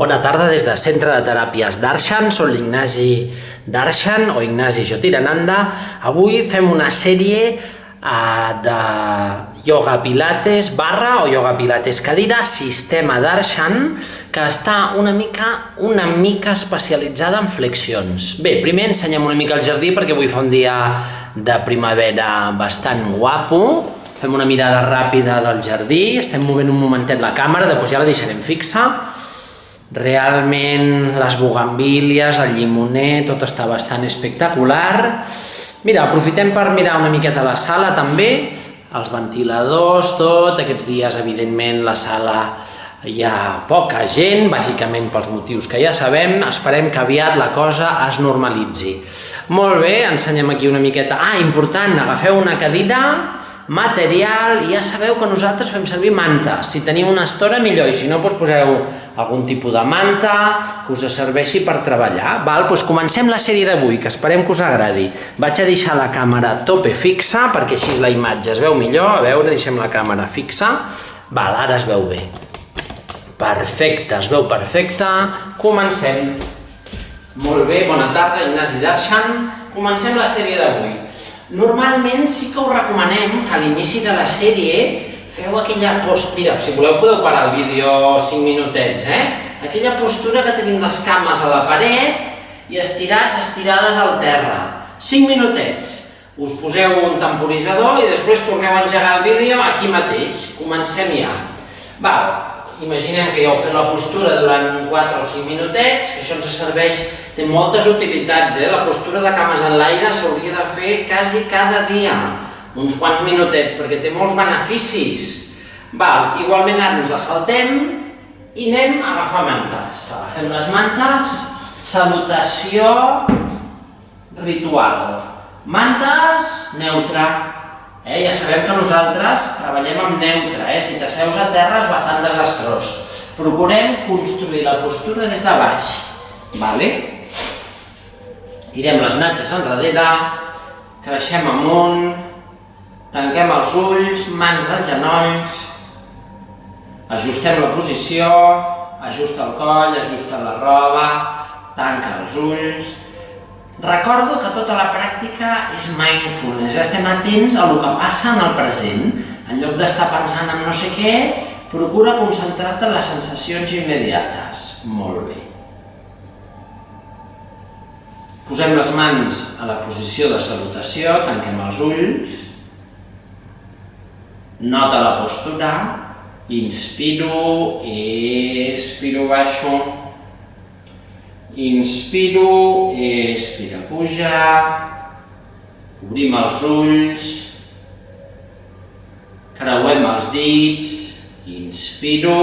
Bona tarda des del Centre de Teràpies d'Arshan. Soc l'Ignasi d'Arshan o Ignasi Jyotirananda. Avui fem una sèrie de yoga pilates barra o yoga pilates cadira, sistema d'Arshan, que està una mica especialitzada en flexions. Bé, primer ensenyem una mica el jardí perquè avui fa un dia de primavera bastant guapo. Fem una mirada ràpida del jardí, estem movent un momentet la càmera, després ja la deixarem fixa. Realment les bugambílies, el llimoner, tot està bastant espectacular. Mira, aprofitem per mirar una miqueta la sala també, els ventiladors, tot. Aquests dies, evidentment, la sala hi ha poca gent, bàsicament pels motius que ja sabem. Esperem que aviat la cosa es normalitzi. Molt bé, ensenyem aquí una miqueta. Important, agafeu una cadira, material, i ja sabeu que nosaltres fem servir mantes. Si teniu una estora, millor, i si no, poseu algun tipus de manta que us serveixi per treballar. Doncs comencem la sèrie d'avui, que esperem que us agradi. Vaig a deixar la càmera a tope fixa, perquè així la imatge es veu millor. A veure, deixem la càmera fixa. Ara es veu bé. Perfecte, es veu perfecte. Comencem. Molt bé, bona tarda, Ignasi d'Arshan. Comencem la sèrie d'avui. Normalment sí que us recomanem que a l'inici de la sèrie feu aquella postura, mira, si voleu podeu parar el vídeo 5 minutets, aquella postura que tenim les cames a la paret i estirades al terra. 5 minutets. Us poseu un temporitzador i després torneu a engegar el vídeo aquí mateix. Comencem ja. Imaginem que ja heu fet la postura durant 4 o 5 minutets, que això ens serveix, té moltes utilitats, La postura de cames en l'aire s'hauria de fer quasi cada dia, uns quants minutets, perquè té molts beneficis. Igualment ara ens la saltem i anem a agafar mantes. Agafem les mantes, salutació ritual. Mantes, neutre. Ja sabem que nosaltres treballem amb neutre, si t'asseus a terra és bastant desastrós. Procurem construir la postura des de baix. Tirem les natges enrere, creixem amunt, tanquem els ulls, mans als genolls, ajustem la posició, ajusta el coll, ajusta la roba, tanca els ulls. Recordo que tota la pràctica és mindfulness, estem atents a el que passa en el present. En lloc d'estar pensant en no sé què, procura concentrar-te en les sensacions immediates. Molt bé. Posem les mans a la posició de salutació, tanquem els ulls. Nota la postura. Inspiro, expiro, baixo. Inspiro, expira, puja, obrim els ulls, creuem els dits, inspiro,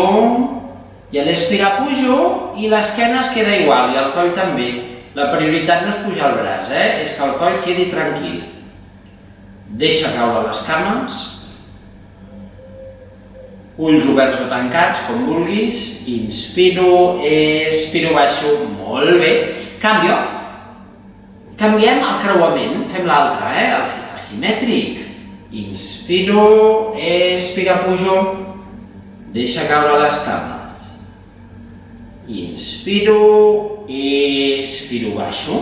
i a l'expirar pujo i l'esquena es queda igual i el coll també. La prioritat no és pujar el braç, és que el coll quedi tranquil. Deixa caure les cames, ulls oberts o tancats, com vulguis. Inspiro, expiro, baixo. Molt bé. Canviem el creuament. Fem l'altre, el simètric. Inspiro, expira, pujo. Deixa caure les cames. Inspiro, expiro, baixo.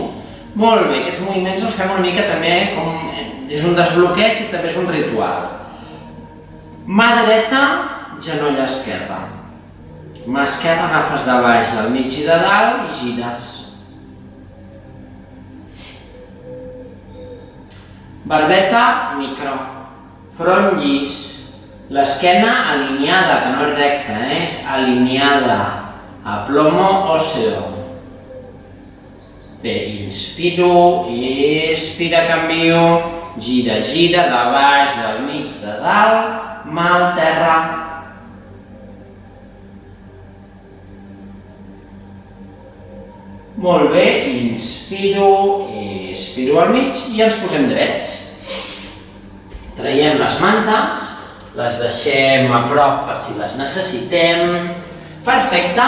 Molt bé. Aquests moviments els fem una mica també com... És un desbloqueig i també és un ritual. Mà dreta, genoll esquerre. Mà esquerra agafes de baix, del mig i de dalt i gires. Barbeta, micro. Front llis. L'esquena alineada, que no és recta, és alineada. Aplomo òsseo. Bé, inspiro, expira, canvio. Gira, gira, de baix, del mig, de dalt. Mà al terra. Molt bé, inspiro, expiro al mig i ens posem drets. Traiem les mantes, les deixem a prop per si les necessitem. Perfecte.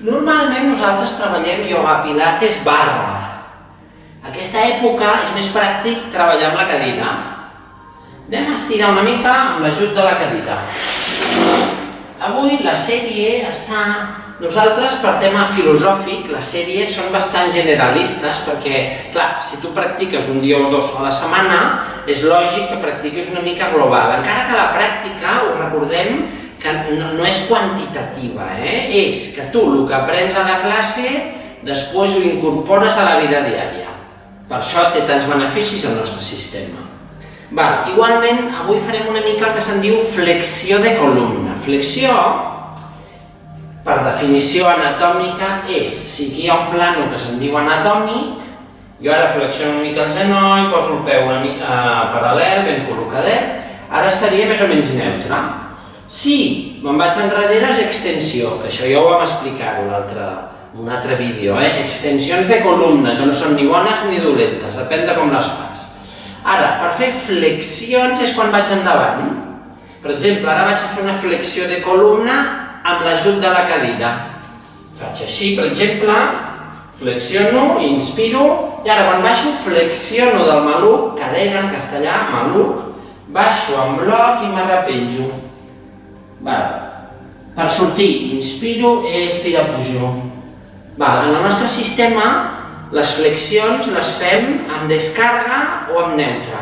Normalment nosaltres treballem yoga pilates barra. Aquesta època és més pràctic treballar amb la cadira. Anem a estirar una mica amb l'ajut de la cadira. Avui la sèrie està Nosaltres, per tema filosòfic, les sèries són bastant generalistes perquè, clar, si tu practiques un dia o dos a la setmana, és lògic que practiquis una mica global, encara que la pràctica, ho recordem, que no és quantitativa, és que tu el que aprens a la classe després ho incorpores a la vida diària. Per això té tants beneficis el nostre sistema. Igualment, avui farem una mica el que se'n diu flexió de columna. Flexió, per definició anatòmica, és si aquí hi ha un plano que se'n diu anatòmic, jo ara flexiono una mica el genoll, poso el peu una mica paral·lel, ben col·locadet, ara estaria més o menys neutre. Si me'n vaig enrere és extensió, que això ja ho vam explicar-ho en un altre vídeo, extensions de columna, que no són ni bones ni dolentes, depèn de com les fas. Ara, per fer flexions és quan vaig endavant. Per exemple, ara vaig a fer una flexió de columna amb l'ajut de la cadira. Faig així, per exemple, flexiono, inspiro, i ara quan baixo flexiono del maluc, cadera en castellà, maluc, baixo en bloc i m'arrepenjo. Per sortir, inspiro, expira, pujo. En el nostre sistema, les flexions les fem amb descàrrega o amb neutre.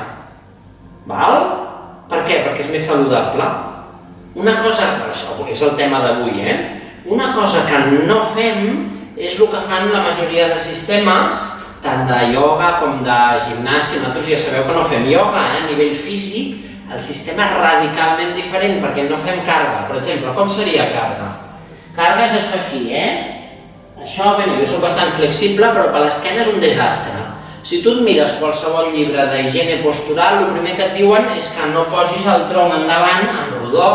Per què? Perquè és més saludable. Una cosa, això és el tema d'avui, una cosa que no fem és el que fan la majoria de sistemes, tant de ioga com de gimnàsia. Nosaltres ja sabeu que no fem ioga, a nivell físic, el sistema és radicalment diferent perquè no fem càrrega. Per exemple, com seria càrrega? Càrrega és això així, Això, jo soc bastant flexible, però per l'esquena és un desastre. Si tu et mires qualsevol llibre d'higiene postural, el primer que et diuen és que no posis el tronc endavant en rodó,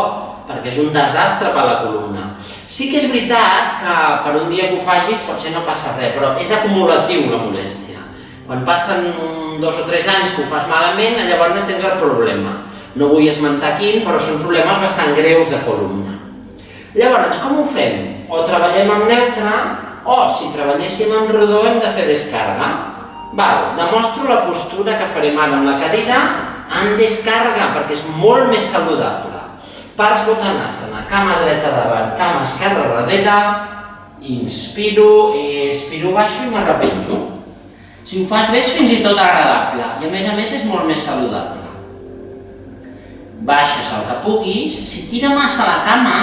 perquè és un desastre per a la columna. Sí que és veritat que per un dia que ho facis potser no passa res, però és acumulatiu la molèstia. Quan passen 2 o 3 anys que ho fas malament, llavors tens el problema. No vull esmentar quin, però són problemes bastant greus de columna. Llavors, com ho fem? O treballem amb neutre, o si treballéssim amb rodó hem de fer descàrrega. Demostro la postura que farem ara amb la cadira en descàrrega, perquè és molt més saludable. Parsvottanasana, cama dreta davant, cama esquerra darrere, inspiro, expiro, baixo i m'arrepenjo. Si ho fas bé és fins i tot agradable i a més és molt més saludable. Baixes el que puguis, si tira massa la cama,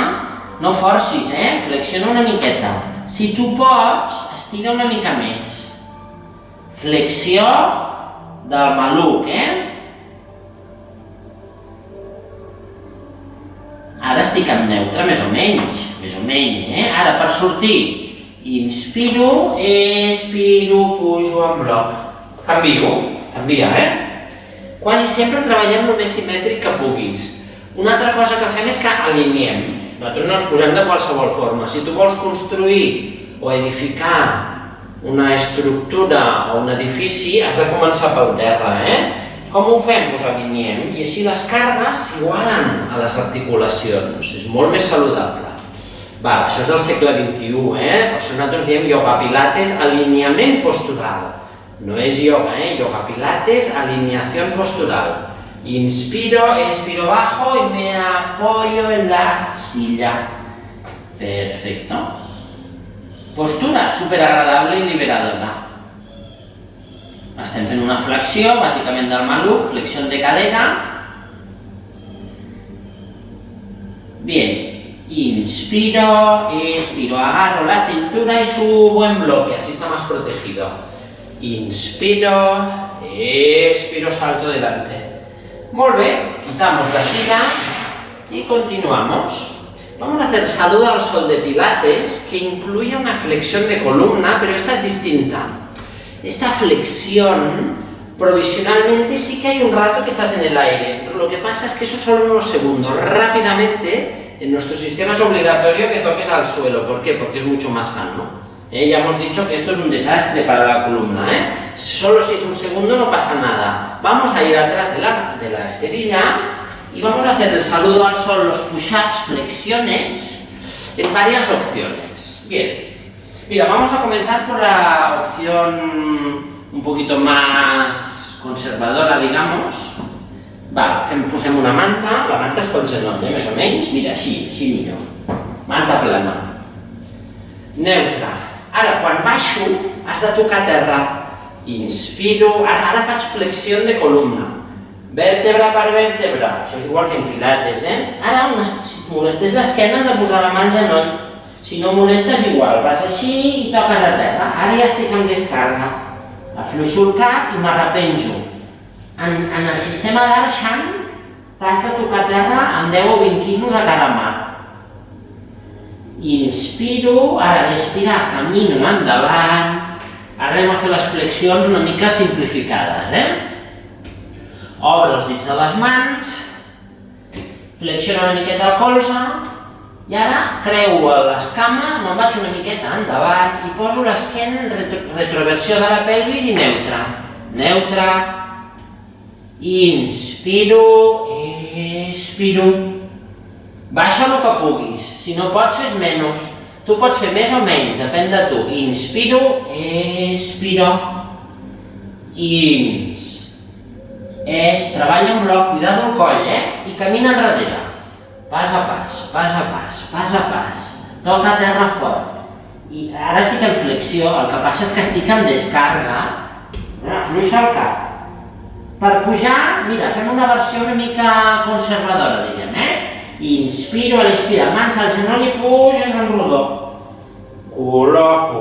no forcis, flexiona una miqueta. Si tu pots, estira una mica més. Flexió del maluc, Ara estic en neutre, més o menys, Ara, per sortir, inspiro, expiro, pujo en bloc. Canvia, Quasi sempre treballem el més simètric que puguis. Una altra cosa que fem és que alineem. Nosaltres no ens posem de qualsevol forma. Si tu vols construir o edificar una estructura o un edifici, has de començar pel terra, Com ho fem? Doncs alineem i així les càrregues s'igualen a les articulacions. És molt més saludable. Això és del segle XXI, Per això nosaltres diem ioga pilates, alineament postural. No és ioga, Yoga pilates, alineación postural. Inspiro, expiro bajo y me apoyo en la silla. Perfecto. Postura súper agradable y liberadora. Estem fent una flexió, bàsicament del maluc, flexió de cadera. Bien. Inspiro, expiro, agarro la cintura y subo en bloque, así está más protegido. Inspiro, expiro, salto delante. Muy bien, quitamos la silla y continuamos. Vamos a hacer saludo al sol de Pilates, que incluye una flexión de columna, pero esta es distinta. Esta flexión, provisionalmente, sí que hay un rato que estás en el aire. Lo que pasa es que eso solo unos segundos. Rápidamente, en nuestro sistema es obligatorio que toques al suelo. ¿Por qué? Porque es mucho más sano. Ya hemos dicho que esto es un desastre para la columna, Solo si es un segundo no pasa nada. Vamos a ir atrás de la esterilla y vamos a hacer el saludo al sol, los push-ups, flexiones, en varias opciones. Bien, mira, vamos a comenzar por la opción un poquito más conservadora, digamos. Posem una manta, la manta es pel genoll, més o menys, mira, així millor. Manta plana. neutre. Ara, quan baixo, has de tocar terra. Inspiro, ara faig flexió de columna. Vèrtebra per vèrtebra, això és igual que en pilates, Ara, si et molestes l'esquena, has de posar la mà al genoll. Si no molestes, igual, vas així i toques a terra. Ara ja estic en descarga. Afluixo el cap i m'arrepenjo. En el sistema d'Arshan, t'has de tocar terra amb 10 o 20 quilos a cada mà. Inspiro, ara respirar, camino endavant. Ara anem a fer les flexions una mica simplificades, Obre els dits de les mans, flexiona una miqueta el colze, i ara creuo les cames, me'n vaig una miqueta endavant i poso l'esquena en retroversió de la pelvis i neutre. Neutre. Inspiro, expiro. Baixa el que puguis, si no pots fes menys. Tu pots fer més o menys, depèn de tu. Inspiro, expiro. Treballa amb bloc, cuidado el coll, I camina enrere. Pas a pas, pas a pas, pas a pas. Toca terra fort. I ara estic en flexió, el que passa és que estic en descarga. Afluixa el cap. Per pujar, mira, fem una versió una mica conservadora, diguem, Inspiro, a l'expira, mans al genoll i puges en rodó. Col·loco,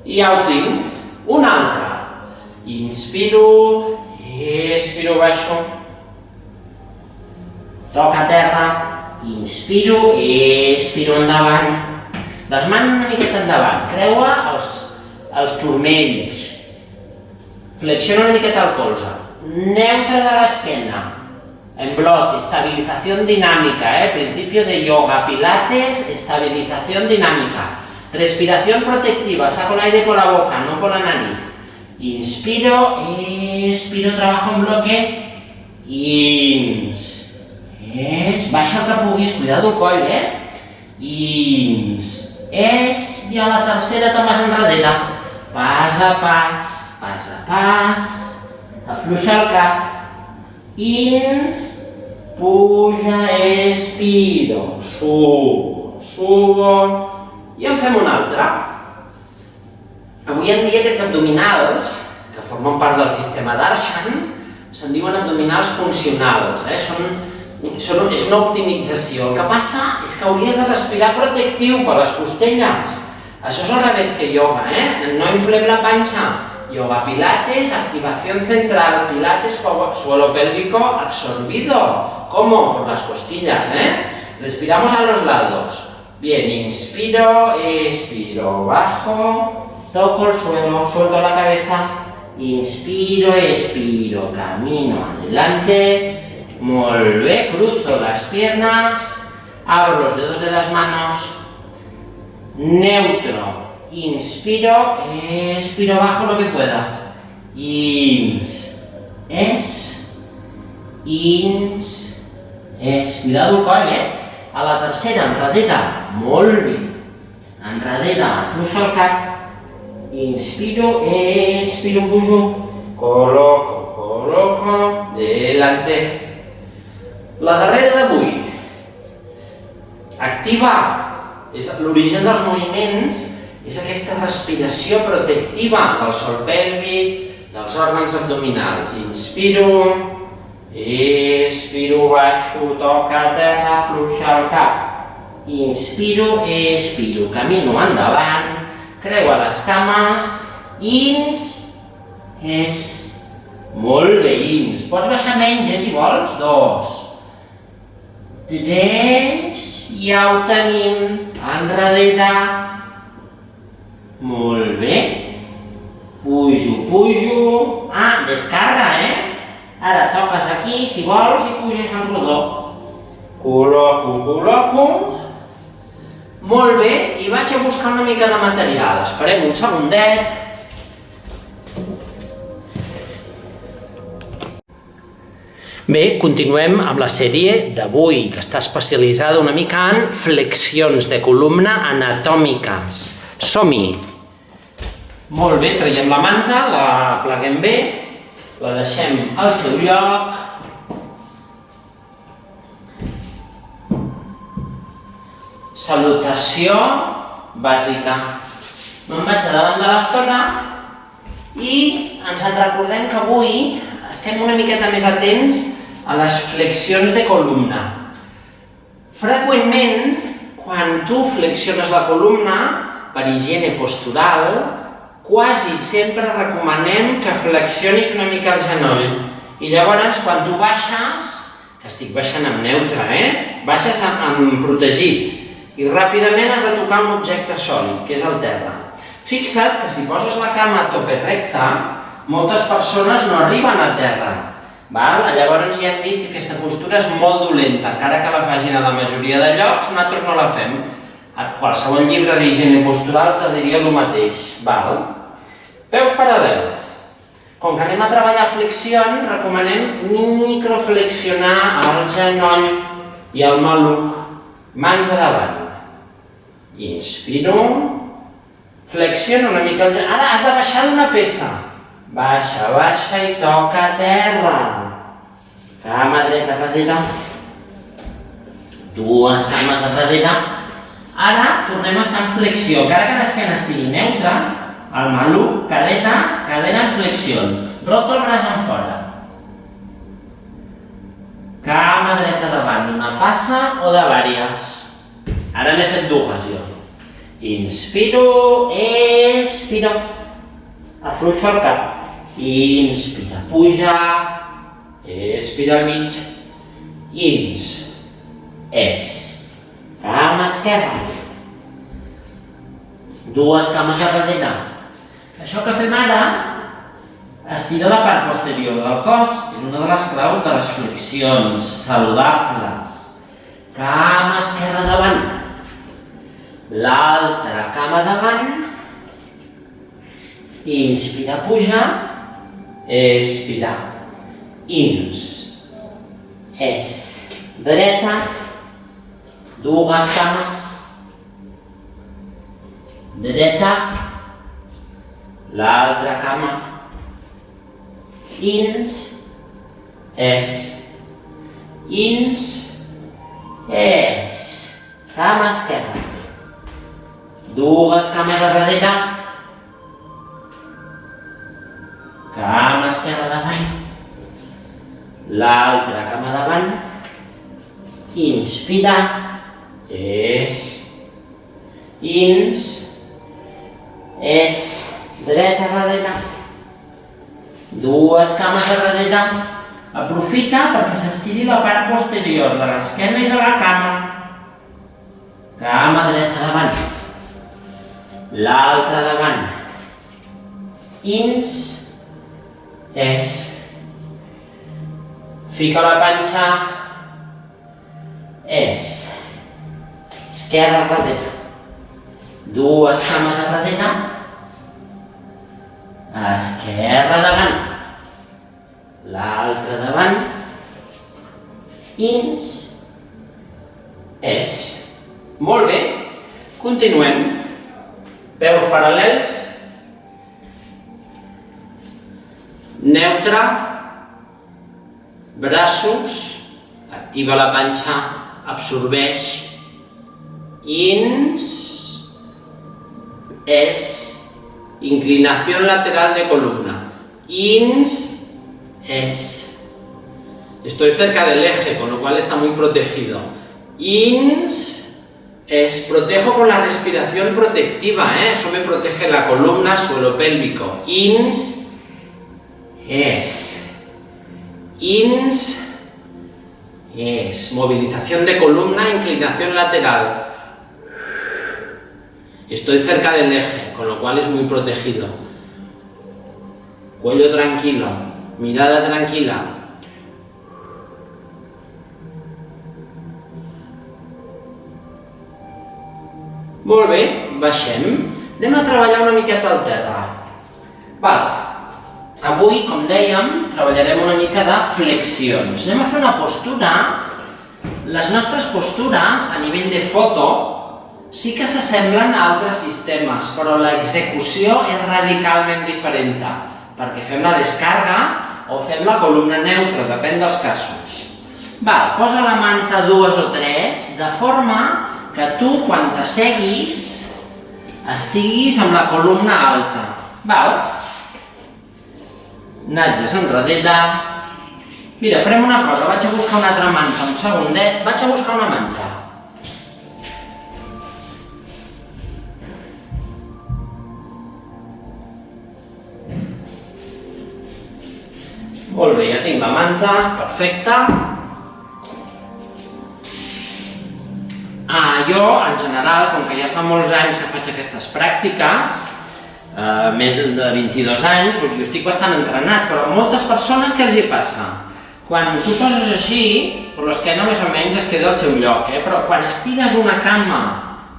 i ja ho tinc. Un altre. Inspiro, expiro, baixo. Toca terra, inspiro, expiro endavant. Les mans una miqueta endavant, creua els turmells. Flexiona una miqueta el colze. Neutre de l'esquena. En bloc, estabilización dinámica, principio de yoga, pilates, estabilización dinámica. Respiración protectiva, saco el aire por la boca, no por la nariz. Inspiro, expiro, trabajo en bloque. Baixa el que puguis, cuidado el coll, I a la tercera te'n vas enrere. Pas a pas, afluixa el cap. Puja, expiro, subo, i en fem un altre. Avui en dia aquests abdominals, que formen part del sistema d'Arshan, se'n diuen abdominals funcionals, és una optimització. El que passa és que hauries de respirar protectiu per les costelles. Això és al revés que ioga, no inflem la panxa. Yoga pilates, activación central, pilates, suelo pélvico absorbido. ¿Cómo? Por las costillas, Respiramos a los lados. Bien, inspiro, expiro, bajo, toco el suelo, suelto la cabeza, inspiro, expiro, camino adelante, molt bé, cruzo las piernas, abro los dedos de las manos, neutro. Inspiro, expiro, bajo lo que puedas. Cuidado el coll, A la tercera, enrere, molt bé. Enrere, afluixa el cap. Inspiro, expiro, pujo. Coloco, delante. La darrera d'avui. Activar. És l'origen dels moviments. És aquesta respiració protectiva del sòl pèlvic, dels òrgans abdominals. Inspiro, expiro, baixo, toca terra, afluixa el cap. Inspiro, expiro, camino endavant, creua les cames, molt bé, pots baixar menys, si vols, 2, 3, ja ho tenim, enrere. Molt bé. Pujo. Descarga, Ara toques aquí, si vols, i puges en rodó. Col·loco. Molt bé, i vaig a buscar una mica de material. Esperem un segundet. Bé, continuem amb la sèrie d'avui, que està especialitzada una mica en flexions de columna anatòmiques. Som-hi! Molt bé, traiem la manta, la pleguem bé, la deixem al seu lloc. salutació bàsica. Me'n vaig a davant de l'estona i ens en recordem que avui estem una miqueta més atents a les flexions de columna. Freqüentment, quan tu flexiones la columna, per higiene postural, quasi sempre recomanem que flexionis una mica el genoll. I llavors, quan tu baixes, que estic baixant amb neutre, baixes amb protegit, i ràpidament has de tocar un objecte sòlid, que és el terra. Fixa't que si poses la cama a tope recta, moltes persones no arriben a terra. Llavors ja hem dit que aquesta postura és molt dolenta, encara que la facin a la majoria de llocs, nosaltres no la fem. A qualsevol llibre d'higiene postural te diria el mateix. Peus paral·lels. Com que anem a treballar flexions, recomanem microflexionar el genoll i el maluc. Mans a davant. Inspiro. Flexiono una mica el genoll. Ara has de baixar d'una peça. Baixa, baixa i toca a terra. Cama dreta darrere. Dues cames a darrere. Ara tornem a estar en flexió. Encara que l'esquena estigui neutra, el maluc, cadena en flexió. Roto el braç en fora. Cama dreta davant, una passa o de vàries. Ara n'he fet dues jo. Inspiro, expiro. Afluixo el cap. Inspira, puja. Expira al mig. Cama esquerra. Dues cames a darrere. Això que fem ara estira la part posterior del cos. És una de les claus de les flexions saludables. Cama esquerra davant. L'altra cama davant. Inspira, puja. Expira. Dreta. Dues cames. Dreta. L'altra cama. Cama esquerra. Dues cames a darrere. Cama esquerra davant. L'altra cama davant. Inspira. Dreta darrere. Dues cames a darrere. Aprofita perquè s'estiri la part posterior de l'esquena i de la cama. Cama dreta davant. L'altra davant. Fica la panxa. Esquerra darrere. Dues cames a darrere. Esquerra davant. L'altra davant. Molt bé. Continuem. Peus paral·lels. Neutre. Braços. Activa la panxa. Absorbeix. Inclinación lateral de columna. Estoy cerca del eje, con lo cual está muy protegido. Protejo con la respiración protectiva, eso me protege la columna, suelo pélvico. Movilización de columna, inclinación lateral. Estoy cerca del eje, con lo cual es muy protegido. Cuello tranquilo, mirada tranquila. Molt bé, baixem. Anem a treballar una miqueta al terra. Avui, com dèiem, treballarem una mica de flexions. Anem a fer una postura. Les nostres postures, a nivell de foto, sí que s'assemblen a altres sistemes, però l'execució és radicalment diferent, perquè fem la descàrrega o fem la columna neutra, depèn dels casos. Posa la manta dues o tres, de forma que tu, quan t'asseguis, estiguis amb la columna alta. Val? Natges enrere. Mira, farem una cosa, vaig a buscar una altra manta, un segundet, vaig a buscar una manta. Molt bé, ja tinc la manta, perfecte. Jo, en general, com que ja fa molts anys que faig aquestes pràctiques, més de 22 anys, jo estic bastant entrenat, però a moltes persones què els hi passa? Quan tu poses així, l'esquena més o menys es queda al seu lloc, però quan estires una cama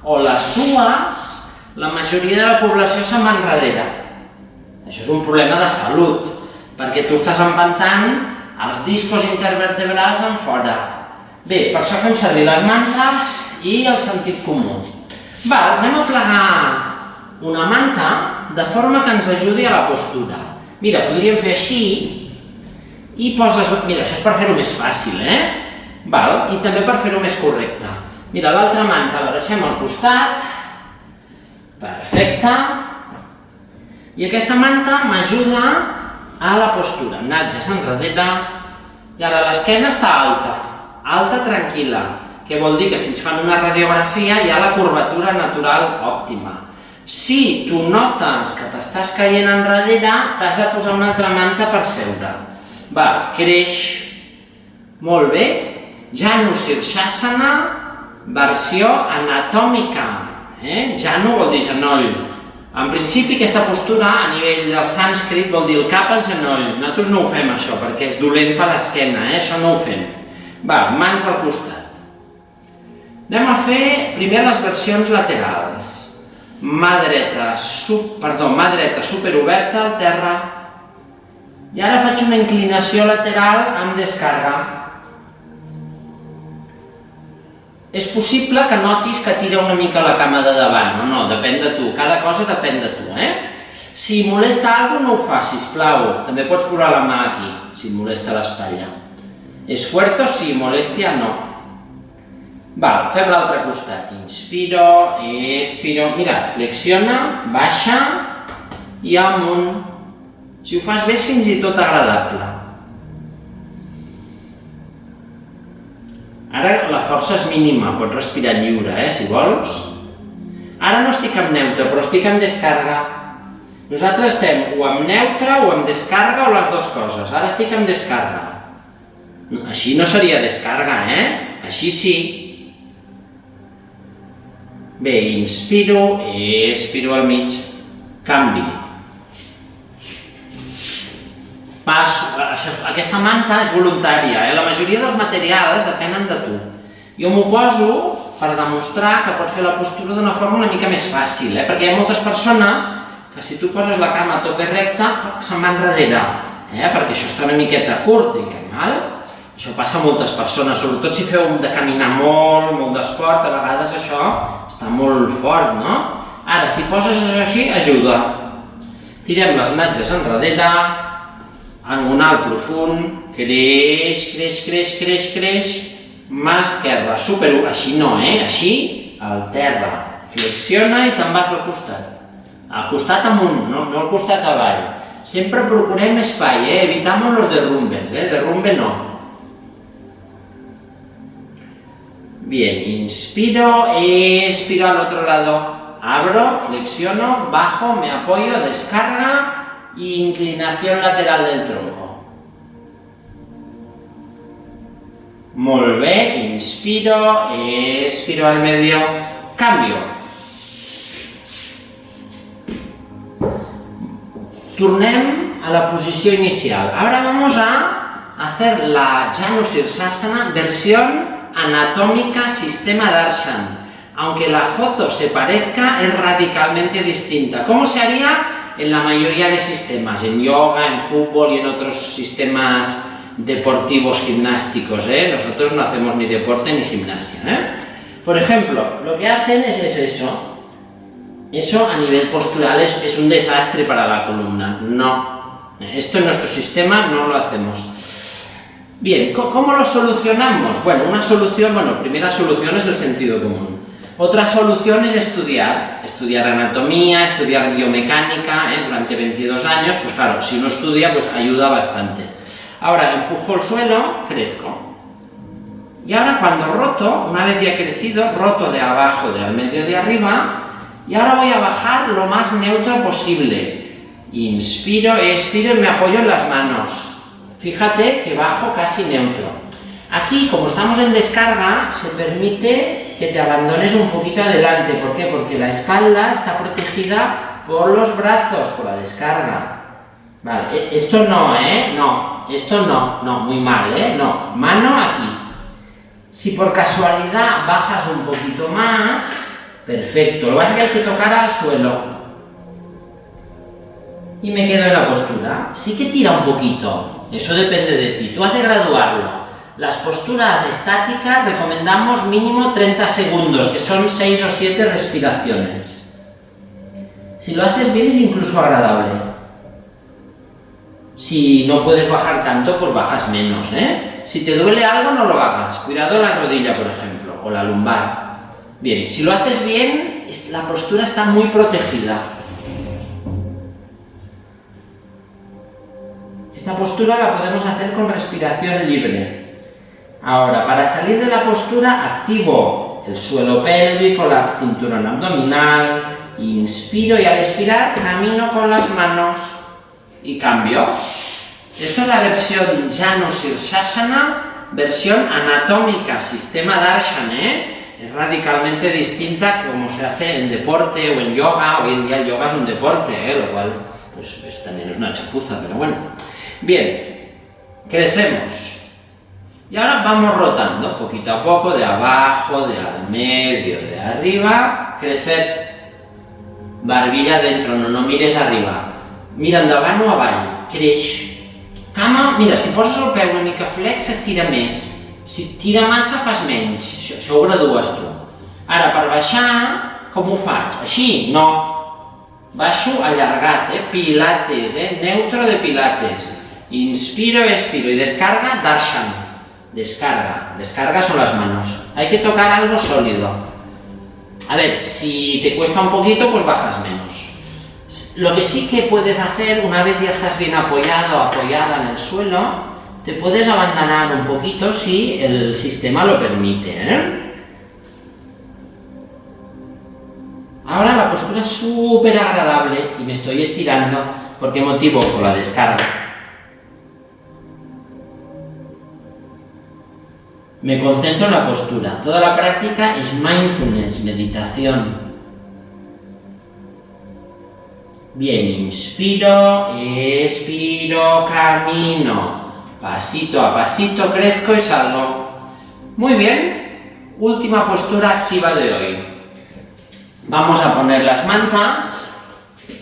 o les dues, la majoria de la població se'n va enrere. Això és un problema de salut, perquè tu estàs empentant els discos intervertebrals en fora. Bé, per això fem servir les mantes i el sentit comú. Anem a plegar una manta de forma que ens ajudi a la postura. Mira, podríem fer així i poses... Mira, això és per fer-ho més fàcil, I també per fer-ho més correcte. Mira, l'altra manta la deixem al costat. Perfecte. I aquesta manta m'ajuda a la postura. Natges enrere. I ara l'esquena està alta. Alta, tranquil·la. Què vol dir? Que si ens fan una radiografia hi ha la curvatura natural òptima. Si tu notes que t'estàs caient enrere, t'has de posar una altra manta per seure. Creix. Molt bé. Janu Sirsasana, versió anatòmica. Janu vol dir genoll. En principi, aquesta postura, a nivell del sànscrit, vol dir el cap al genoll. Nosaltres no ho fem, això, perquè és dolent per l'esquena, això no ho fem. Mans al costat. Anem a fer primer les versions laterals. Mà dreta superoberta al terra. I ara faig una inclinació lateral amb descàrrega. És possible que notis que tira una mica la cama de davant, no, depèn de tu, cada cosa depèn de tu, Si molesta alguna cosa no ho fas, sisplau, també pots posar la mà aquí, si et molesta l'espatlla. Esfuerzo sí, molèstia no. Fem l'altre costat, inspiro, expiro, mira, flexiona, baixa i amunt. Si ho fas bé és fins i tot agradable. Ara la força és mínima, pots respirar lliure, si vols. Ara no estic amb neutre, però estic amb descàrrega. Nosaltres estem o amb neutre o amb descàrrega o les dues coses. Ara estic amb descàrrega. Així no seria descàrrega, Així sí. Bé, inspiro, expiro al mig, canvi. Aquesta manta és voluntària, la majoria dels materials depenen de tu. Jo m'ho poso per demostrar que pots fer la postura d'una forma una mica més fàcil, perquè hi ha moltes persones que si tu poses la cama a tope recta se'n va enrere, perquè això està una miqueta curt, diguem. Això passa a moltes persones, sobretot si feu de caminar molt d'esport, a vegades això està molt fort, no? Ara, si poses això així, ajuda. Tirem les natges enrere, angonal profund, creix, mà esquerra, supero, així no, així, al terra, flexiona i te'n vas al costat. Al costat amunt, no al costat avall. Sempre procurem espai, evitamos los derrumbes, derrumbe no. Bien, inspiro, expiro al otro lado, abro, flexiono, bajo, me apoyo, descarga y inclinación lateral del tronco. Molt bé, inspiro, expiro al medio, cambio. Tornem a la posició inicial. Ahora vamos a hacer la Janu Sirsasana versión anatómica sistema Darshan. Aunque la foto se parezca, es radicalmente distinta. ¿Cómo se haría en la mayoría de sistemas? En yoga, en fútbol y en otros sistemas deportivos gimnásticos, Nosotros no hacemos ni deporte ni gimnasia, Por ejemplo, lo que hacen es eso. Eso a nivel postural es un desastre para la columna. No. Esto en nuestro sistema no lo hacemos. Bien, ¿cómo lo solucionamos? Bueno, primera solución es el sentido común. Otra solución es estudiar anatomía, estudiar biomecánica, durante 22 años, pues claro, si uno estudia, pues ayuda bastante. Ahora empujo el suelo, crezco. Y ahora cuando roto, una vez ya crecido, roto de abajo, de al medio, de arriba, y ahora voy a bajar lo más neutro posible. Inspiro, expiro y me apoyo en las manos. Fíjate que bajo casi neutro. Aquí, como estamos en descarga, se permite que te abandones un poquito adelante. ¿Por qué? Porque la espalda está protegida por los brazos, por la descarga. Vale, esto no, no, esto no, muy mal, no, mano aquí. Si por casualidad bajas un poquito más, perfecto, lo que pasa es que hay que tocar al suelo. Y me quedo en la postura. Sí que tira un poquito, eso depende de ti, tú has de graduarlo. Las posturas estáticas recomendamos mínimo 30 segundos, que son 6 o 7 respiraciones. Si lo haces bien es incluso agradable. Si no puedes bajar tanto, pues bajas menos, Si te duele algo, no lo hagas. Cuidado la rodilla, por ejemplo, o la lumbar. Bien, si lo haces bien, la postura está muy protegida. Esta postura la podemos hacer con respiración libre. Ahora, para salir de la postura, activo el suelo pélvico, la cintura abdominal, inspiro y al expirar camino con las manos y cambio. Esto es la versión Janu Sirsasana, versión anatómica, sistema Darshan, Es radicalmente distinta a como se hace en deporte o en yoga. Hoy en día el yoga es un deporte, lo cual pues también es una chapuza, pero bueno. Bien, crecemos. Y ahora vamos rotando poquito a poco, de abajo, de al medio, de arriba, crecer. Barbilla dentro, no mires arriba. Mira endavant o avall, creix. Cama, mira, si poses el peu una mica flex, estira més. Si tira massa, fas menys. Això ho gradues tu. Ara, per baixar, com ho faig? Així? No. Baixo allargat, pilates, neutro de pilates. Inspiro, expiro y descarga, darshan. Descarga son las manos. Hay que tocar algo sólido. A ver, si te cuesta un poquito, pues bajas menos. Lo que sí que puedes hacer, una vez ya estás bien apoyado o apoyada en el suelo, te puedes abandonar un poquito si el sistema lo permite, Ahora la postura es súper agradable y me estoy estirando. ¿Por qué motivo? Por la descarga. Me concentro en la postura. Toda la práctica es mindfulness, meditación. Bien, inspiro, expiro, camino. Pasito a pasito crezco y salgo. Muy bien. Última postura activa de hoy. Vamos a poner las mantas.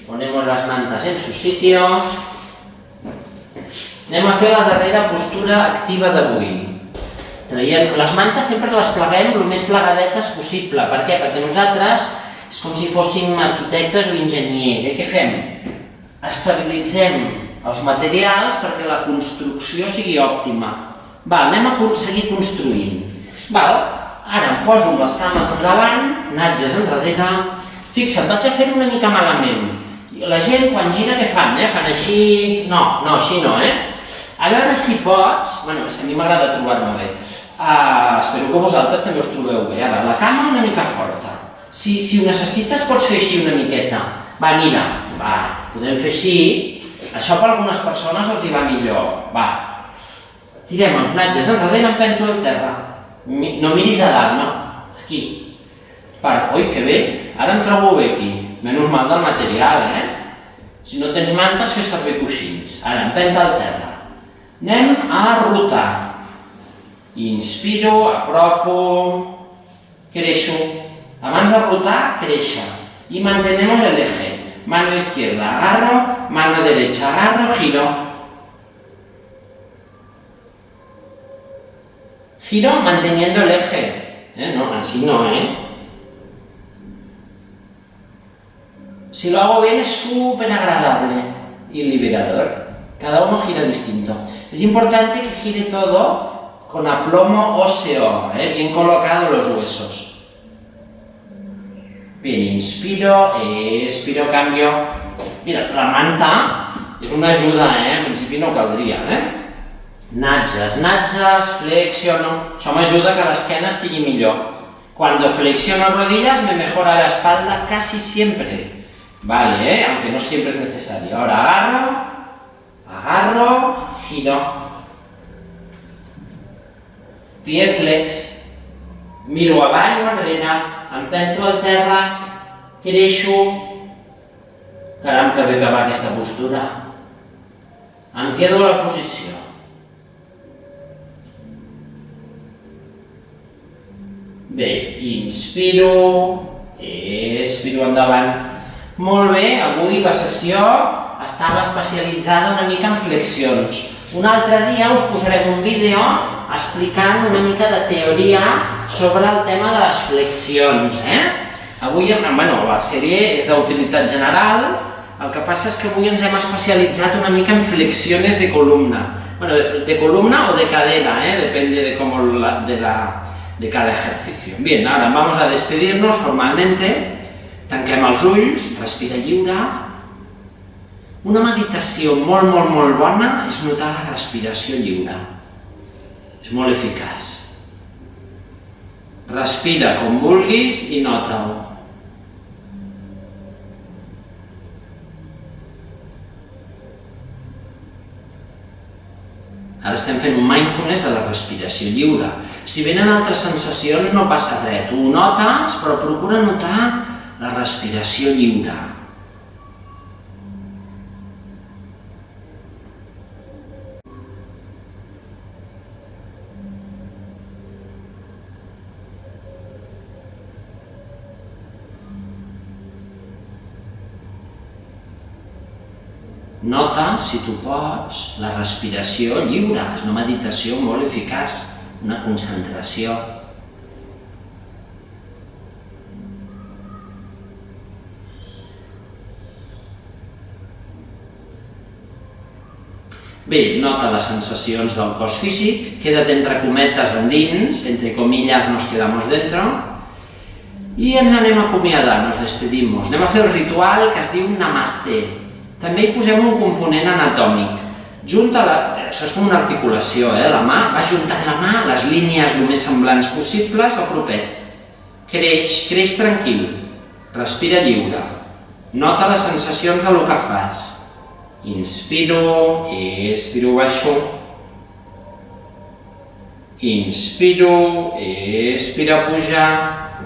Ponemos las mantas en su sitio. Anem a fer la darrera postura activa d'avui. Traiem les mantes, sempre les pleguem el més plegadetes possible. Per què? Perquè nosaltres és com si fóssim arquitectes o enginyers. Què fem? Estabilitzem els materials perquè la construcció sigui òptima. Anem a seguir construint. Ara em poso les cames endavant, natges enrere. Fixa't, vaig a fer una mica malament. La gent quan gira què fan? Fan així... No, així no, A veure si pots... És que a mi m'agrada trobar-me bé. Espero que vosaltres també us trobeu bé. Ara, la cama una mica forta. Si ho necessites pots fer així una miqueta. Mira, podem fer així. Això per algunes persones els hi va millor. Tirem els natges enrere, empento al terra. No miris a dalt, no. Aquí. Ui, que bé. Ara em trobo bé aquí. Menys mal del material, Si no tens mantes, fes servir coixins. Ara, empenta al terra. Anem a rotar. Inspiro, apropo, creixo. Abans de rotar, créixer. Y mantenemos el eje. Mano izquierda, agarro, mano derecha, agarro, giro. Giro manteniendo el eje. No, así no, Si lo hago bien es súper agradable y liberador. Cada uno gira distinto. Es importante que gire todo con aplomo óseo, bien colocados los huesos. Bien, inspiro, expiro, cambio. Mira, la manta és una ajuda, en principi no caldria, Natges, flexiono. Això m'ajuda que l'esquena estigui millor. Cuando flexiono rodillas me mejora la espalda casi siempre. Vale, aunque no siempre es necesario. Ahora agarro, giro. Pie flex. Miro avall o enrere, empento al terra, creixo. Caram, que bé que va aquesta postura. Em quedo a la posició. Bé, inspiro, expiro endavant. Molt bé, avui la sessió estava especialitzada una mica en flexions. Un altre dia us posarem un vídeo explicant una mica de teoria sobre el tema de les flexions. Avui, la sèrie és d'utilitat general, el que passa és que avui ens hem especialitzat una mica en flexiones de columna. Bueno, de columna o de cadera, depende de cada ejercicio. Bien, ahora vamos a despedirnos formalmente. Tanquem els ulls, respira lliure. Una meditació molt bona és notar la respiració lliure. És molt eficaç. Respira com vulguis i nota-ho. Ara estem fent un mindfulness de la respiració lliure. Si venen altres sensacions no passa res, tu ho notes, però procura notar la respiració lliure. Nota, si tu pots, la respiració lliure. És una meditació molt eficaç, una concentració. Bé, nota les sensacions del cos físic, queda't entre cometes endins, entre comillas nos quedamos dentro, i ens anem acomiadant, nos despedimos. Anem a fer el ritual que es diu Namasté. També hi posem un component anatòmic. Això és com una articulació, la mà, va juntant la mà, les línies el més semblants possibles, a propet. Creix tranquil, respira lliure, nota les sensacions del que fas. Inspiro, expiro, baixo. Inspiro, expira, puja.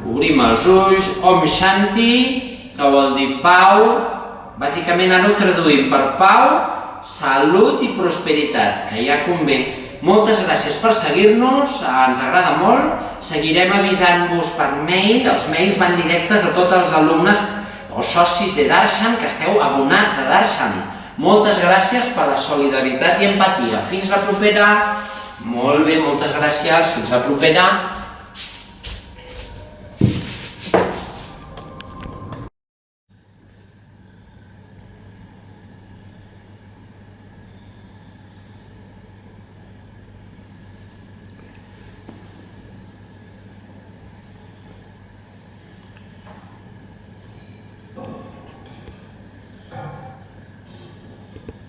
Obrim els ulls, Om Shanti, que vol dir pau. Bàsicament ara ho traduïm per pau, salut i prosperitat, que ja convé. Moltes gràcies per seguir-nos, ens agrada molt. Seguirem avisant-vos per mail, els mails van directes a tots els alumnes o socis de Darshan que esteu abonats a Darshan. Moltes gràcies per la solidaritat i empatia. Fins la propera. Molt bé, moltes gràcies. Fins la propera.